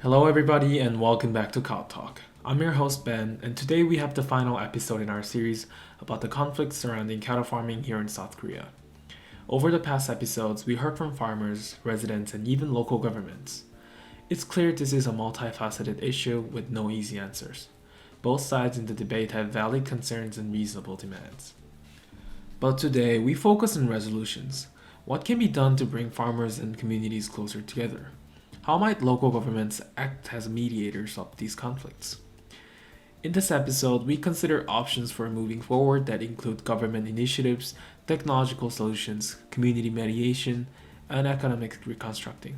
Hello, everybody, and welcome back to Cow Talk. I'm your host, Ben, and today we have the final episode in our series about the conflicts surrounding cattle farming here in South Korea. Over the past episodes, we heard from farmers, residents, and even local governments. It's clear this is a multifaceted issue with no easy answers. Both sides in the debate have valid concerns and reasonable demands. But today, we focus on resolutions. What can be done to bring farmers and communities closer together? How might local governments act as mediators of these conflicts? In this episode, we consider options for moving forward that include government initiatives, technological solutions, community mediation, and economic reconstructing.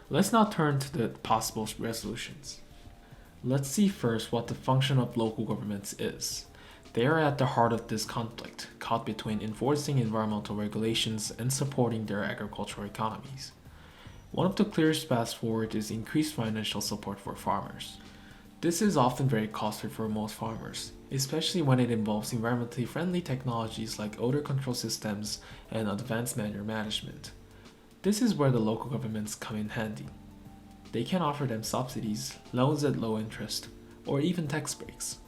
Let's now turn to the possible resolutions. Let's see first what the function of local governments is. They are at the heart of this conflict, caught between enforcing environmental regulations and supporting their agricultural economies. One of the clearest paths forward is increased financial support for farmers. This is often very costly for most farmers, especially when it involves environmentally friendly technologies like odor control systems and advanced manure management. This is where the local governments come in handy. They can offer them subsidies, loans at low interest, or even tax breaks.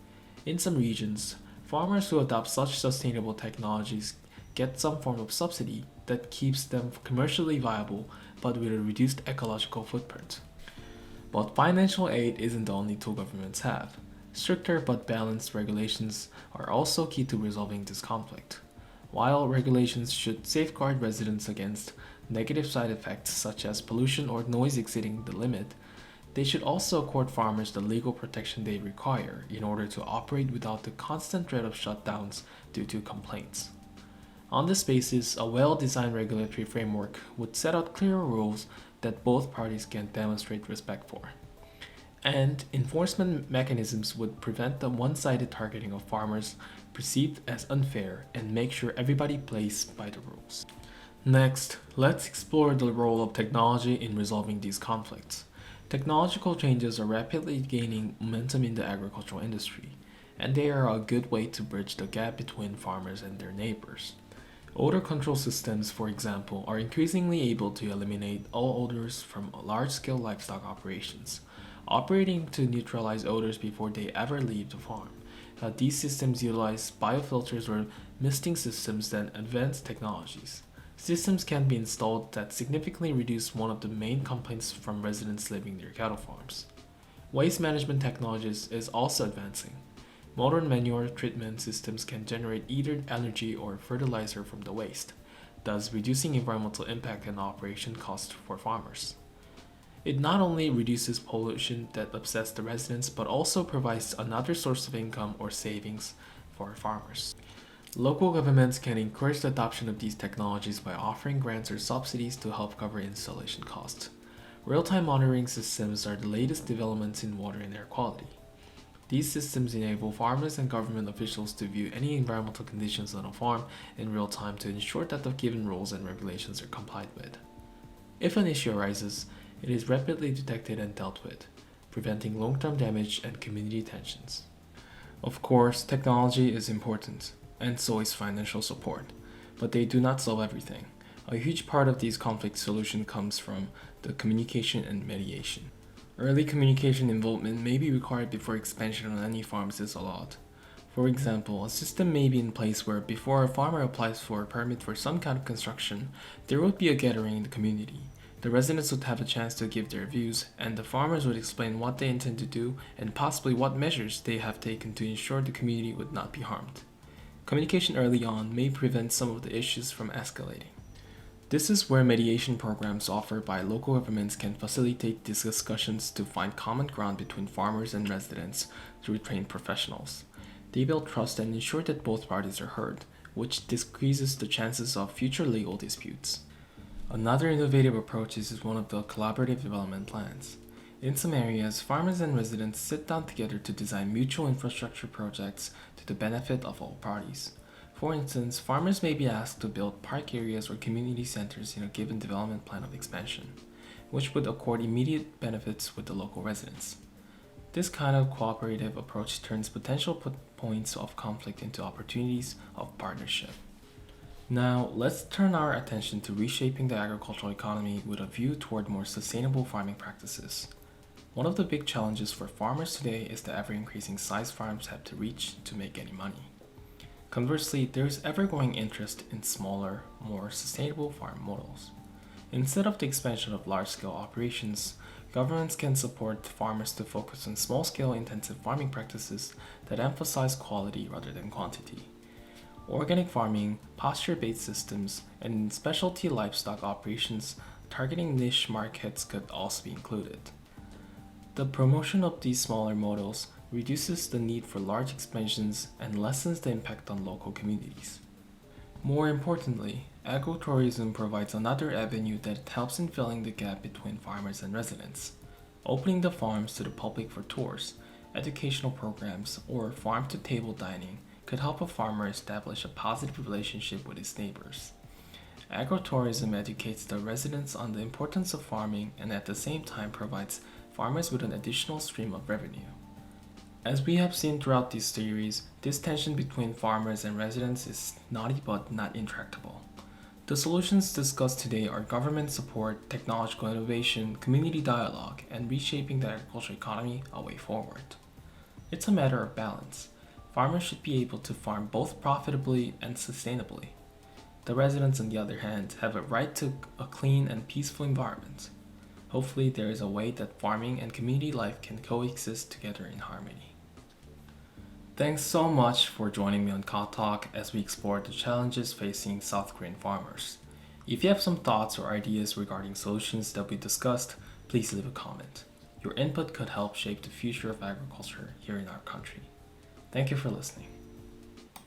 In some regions, farmers who adopt such sustainable technologies get some form of subsidy that keeps them commercially viable but with a reduced ecological footprint. But financial aid isn't the only tool governments have. Stricter but balanced regulations are also key to resolving this conflict. While regulations should safeguard residents against negative side effects such as pollution or noise exceeding the limit, they should also accord farmers the legal protection they require in order to operate without the constant threat of shutdowns due to complaints. On this basis, a well-designed regulatory framework would set out clear rules that both parties can demonstrate respect for. And enforcement mechanisms would prevent the one-sided targeting of farmers perceived as unfair and make sure everybody plays by the rules. Next, let's explore the role of technology in resolving these conflicts. Technological changes are rapidly gaining momentum in the agricultural industry, and they are a good way to bridge the gap between farmers and their neighbors. Odor control systems, for example, are increasingly able to eliminate all odors from large-scale livestock operations, operating to neutralize odors before they ever leave the farm. These systems utilize biofilters or misting systems and advanced technologies. Systems can be installed that significantly reduce one of the main complaints from residents living near cattle farms. Waste management technologies is also advancing. Modern manure treatment systems can generate either energy or fertilizer from the waste, thus reducing environmental impact and operation costs for farmers. It not only reduces pollution that upsets the residents, but also provides another source of income or savings for farmers. Local governments can encourage the adoption of these technologies by offering grants or subsidies to help cover installation costs. Real-time monitoring systems are the latest developments in water and air quality. These systems enable farmers and government officials to view any environmental conditions on a farm in real time to ensure that the given rules and regulations are complied with. If an issue arises, it is rapidly detected and dealt with, preventing long-term damage and community tensions. Of course, technology is important, and so is financial support, but they do not solve everything. A huge part of these conflict solution comes from the communication and mediation. Early communication involvement may be required before expansion on any farms is allowed. For example, a system may be in place where before a farmer applies for a permit for some kind of construction, there would be a gathering in the community. The residents would have a chance to give their views, and the farmers would explain what they intend to do and possibly what measures they have taken to ensure the community would not be harmed. Communication early on may prevent some of the issues from escalating. This is where mediation programs offered by local governments can facilitate these discussions to find common ground between farmers and residents through trained professionals. They build trust and ensure that both parties are heard, which decreases the chances of future legal disputes. Another innovative approach is one of the collaborative development plans. In some areas, farmers and residents sit down together to design mutual infrastructure projects to the benefit of all parties. For instance, farmers may be asked to build park areas or community centers in a given development plan of expansion, which would accord immediate benefits with the local residents. This kind of cooperative approach turns potential points of conflict into opportunities of partnership. Now, let's turn our attention to reshaping the agricultural economy with a view toward more sustainable farming practices. One of the big challenges for farmers today is the ever-increasing size farms have to reach to make any money. Conversely, there is ever-growing interest in smaller, more sustainable farm models. Instead of the expansion of large-scale operations, governments can support farmers to focus on small-scale intensive farming practices that emphasize quality rather than quantity. Organic farming, pasture-based systems, and specialty livestock operations targeting niche markets could also be included. The promotion of these smaller models reduces the need for large expansions and lessens the impact on local communities. More importantly, agrotourism provides another avenue that helps in filling the gap between farmers and residents. Opening the farms to the public for tours, educational programs, or farm-to-table dining could help a farmer establish a positive relationship with his neighbors. Agrotourism educates the residents on the importance of farming and at the same time provides farmers with an additional stream of revenue. As we have seen throughout this series, this tension between farmers and residents is knotty but not intractable. The solutions discussed today are government support, technological innovation, community dialogue, and reshaping the agricultural economy a way forward. It's a matter of balance. Farmers should be able to farm both profitably and sustainably. The residents, on the other hand, have a right to a clean and peaceful environment. Hopefully, there is a way that farming and community life can coexist together in harmony. Thanks so much for joining me on Ka Talk as we explore the challenges facing South Korean farmers. If you have some thoughts or ideas regarding solutions that we discussed, please leave a comment. Your input could help shape the future of agriculture here in our country. Thank you for listening.